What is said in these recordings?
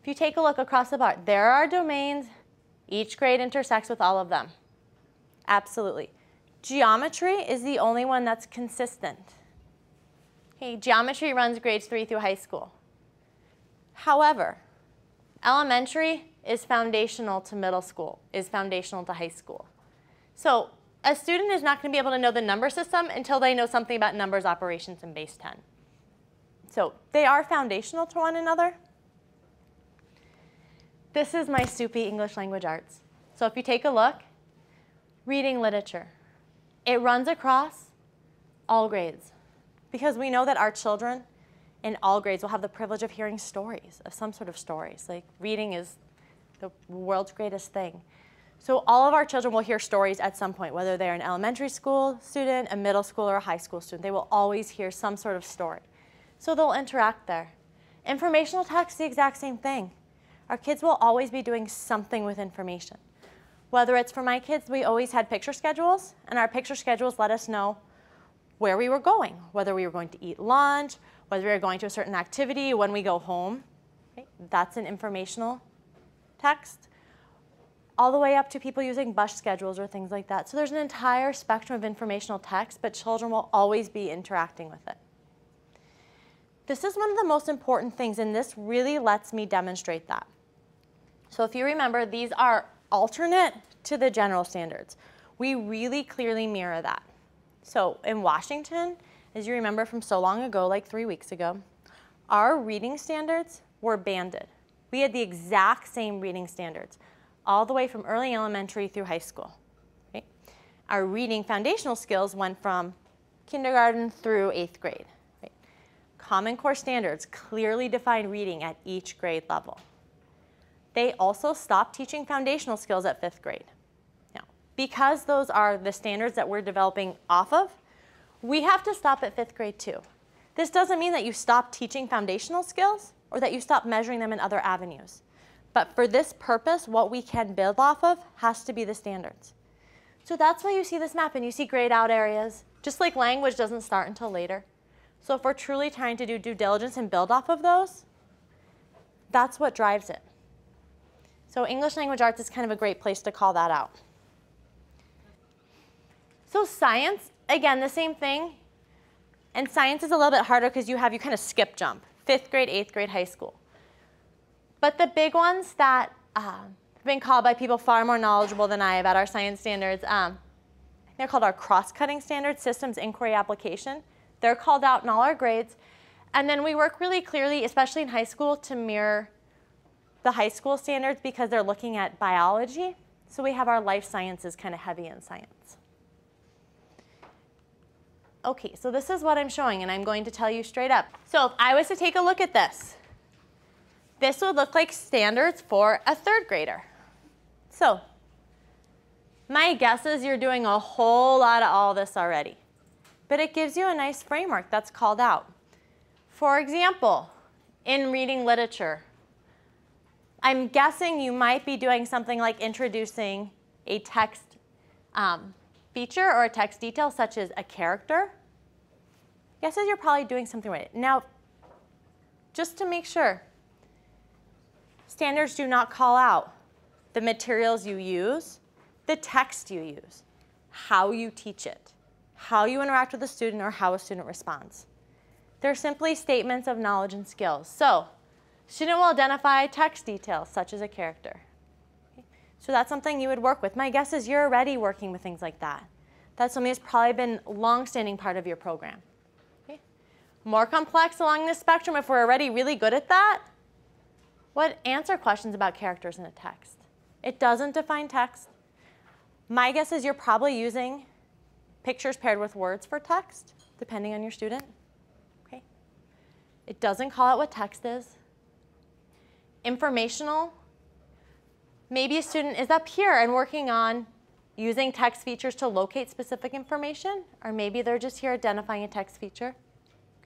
If you take a look across the bar, there are domains. Each grade intersects with all of them. Absolutely. Geometry is the only one that's consistent. Okay, geometry runs grades 3 through high school. However, elementary is foundational to middle school, is foundational to high school. So a student is not going to be able to know the number system until they know something about numbers, operations, and base 10. So they are foundational to one another. This is my SUPE English Language Arts. So if you take a look, reading literature. It runs across all grades because we know that our children in all grades will have the privilege of hearing stories, of some sort of stories. Like reading is the world's greatest thing. So all of our children will hear stories at some point, whether they're an elementary school student, a middle school, or a high school student. They will always hear some sort of story. So they'll interact there. Informational text, the exact same thing. Our kids will always be doing something with information. Whether it's for my kids, we always had picture schedules, and our picture schedules let us know where we were going, whether we were going to eat lunch, whether we were going to a certain activity, when we go home. Okay? That's an informational text. All the way up to people using bus schedules or things like that. So there's an entire spectrum of informational text, but children will always be interacting with it. This is one of the most important things, and this really lets me demonstrate that. So if you remember, these are alternate to the general standards. We really clearly mirror that. So in Washington, as you remember from so long ago, like 3 weeks ago, our reading standards were banded. We had the exact same reading standards, all the way from early elementary through high school. Right? Our reading foundational skills went from kindergarten through 8th grade. Right? Common Core standards clearly define reading at each grade level. They also stopped teaching foundational skills at 5th grade. Now, because those are the standards that we're developing off of, we have to stop at 5th grade too. This doesn't mean that you stop teaching foundational skills or that you stop measuring them in other avenues. But for this purpose, what we can build off of has to be the standards. So that's why you see this map and you see grayed out areas, just like language doesn't start until later. So if we're truly trying to do due diligence and build off of those, that's what drives it. So English Language Arts is kind of a great place to call that out. So science, again, the same thing. And science is a little bit harder because you kind of skip jump, 5th grade, 8th grade, high school. But the big ones that have been called by people far more knowledgeable than I about our science standards, they're called our cross-cutting standards, systems, inquiry, application. They're called out in all our grades. And then we work really clearly, especially in high school, to mirror the high school standards because they're looking at biology. So we have our life sciences kind of heavy in science. Okay, so this is what I'm showing, and I'm going to tell you straight up. So if I was to take a look at this, this would look like standards for a 3rd grader. So my guess is you're doing a whole lot of all this already. But it gives you a nice framework that's called out. For example, in reading literature, I'm guessing you might be doing something like introducing a text feature or a text detail such as a character. Guesses you're probably doing something right. Now, just to make sure, standards do not call out the materials you use, the text you use, how you teach it, how you interact with a student, or how a student responds. They're simply statements of knowledge and skills. So, student will identify text details, such as a character. Okay? So that's something you would work with. My guess is you're already working with things like that. That's something that's probably been a long-standing part of your program. Okay? More complex along this spectrum, if we're already really good at that, what answer questions about characters in a text? It doesn't define text. My guess is you're probably using pictures paired with words for text, depending on your student. Okay? It doesn't call out what text is. Informational, maybe a student is up here and working on using text features to locate specific information, or maybe they're just here identifying a text feature.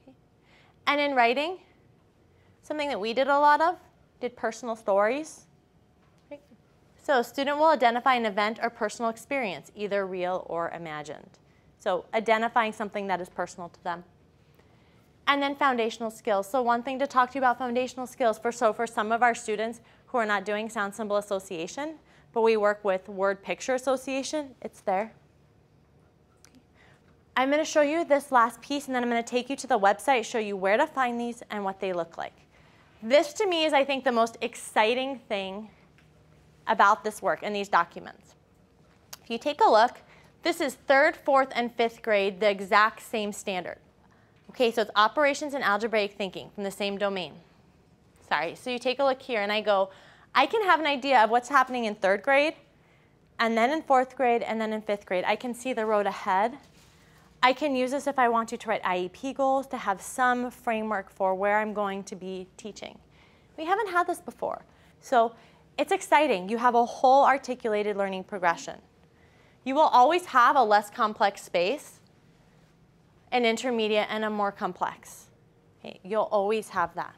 Okay. And in writing, something that we did a lot of, did personal stories. Okay. So a student will identify an event or personal experience, either real or imagined. So identifying something that is personal to them. And then foundational skills. So one thing to talk to you about foundational skills, for some of our students who are not doing sound symbol association, but we work with word picture association, it's there. I'm going to show you this last piece, and then I'm going to take you to the website, show you where to find these and what they look like. This, to me, is, I think, the most exciting thing about this work and these documents. If you take a look, this is 3rd, 4th, and 5th grade, the exact same standard. Okay, so it's operations and algebraic thinking from the same domain. Sorry, so you take a look here, and I go, I can have an idea of what's happening in 3rd grade, and then in 4th grade, and then in 5th grade. I can see the road ahead. I can use this if I want to write IEP goals to have some framework for where I'm going to be teaching. We haven't had this before. So it's exciting. You have a whole articulated learning progression. You will always have a less complex space, an intermediate, and a more complex. Okay, you'll always have that.